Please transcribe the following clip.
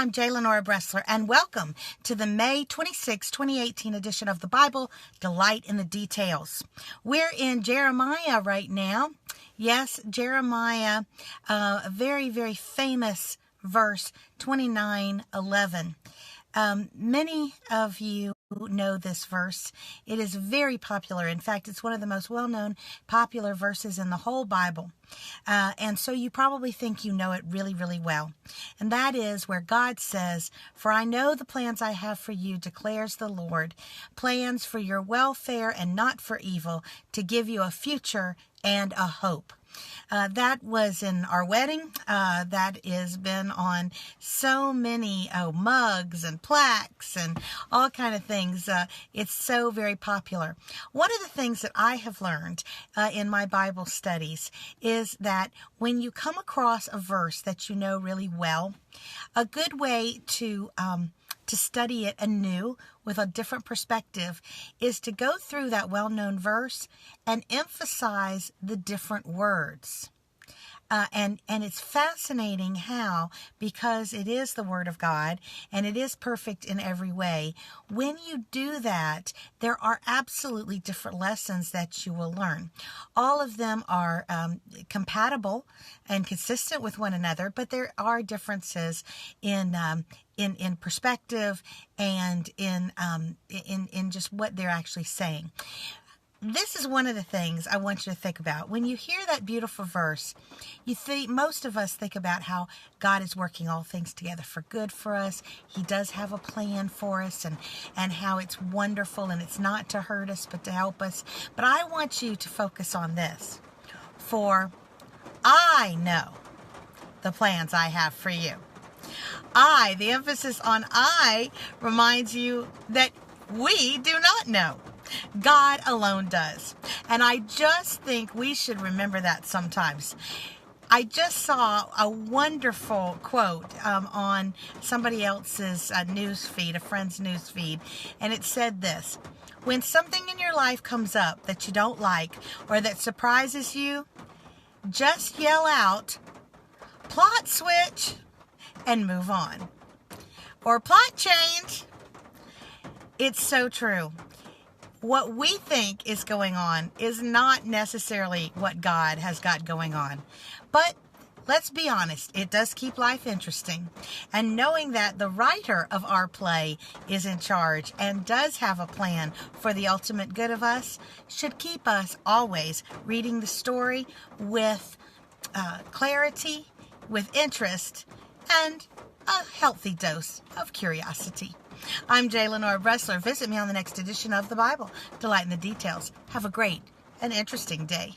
I'm J. Lenora Bressler, and welcome to the May 26, 2018 edition of the Bible, Delight in the Details. We're in Jeremiah right now. Yes, Jeremiah, a very, very famous verse, 29:11. Many of you know this verse. It is very popular. In fact, it's one of the most well-known popular verses in the whole Bible. And so you probably think you know it really, really well. And that is where God says, "For I know the plans I have for you, declares the Lord, plans for your welfare and not for evil, to give you a future and a hope." That was in our wedding. That has been on so many mugs and plaques and all kind of things. It's so very popular. One of the things that I have learned in my Bible studies is that when you come across a verse that you know really well, a good way to study it anew with a different perspective is to go through that well-known verse and emphasize the different words. And it's fascinating how, because it is the Word of God and it is perfect in every way, when you do that, there are absolutely different lessons that you will learn. All of them are compatible and consistent with one another, but there are differences in perspective and in just what they're actually saying. This is one of the things I want you to think about. When you hear that beautiful verse, most of us think about how God is working all things together for good for us. He does have a plan for us, and how it's wonderful, and it's not to hurt us but to help us. But I want you to focus on this. For I know the plans I have for you. The emphasis on I reminds you that we do not know. God alone does. And I just think we should remember that sometimes. I just saw a wonderful quote on somebody else's news feed, a friend's news feed, and it said this: "When something in your life comes up that you don't like or that surprises you, just yell out, 'Plot switch,' and move on." Or plot change. It's so true. What we think is going on is not necessarily what God has got going on. But let's be honest, it does keep life interesting. And knowing that the writer of our play is in charge and does have a plan for the ultimate good of us should keep us always reading the story with clarity, with interest, and a healthy dose of curiosity. I'm J. Lenora Bressler. Visit me on the next edition of the Bible, Delight in the Details. Have a great and interesting day.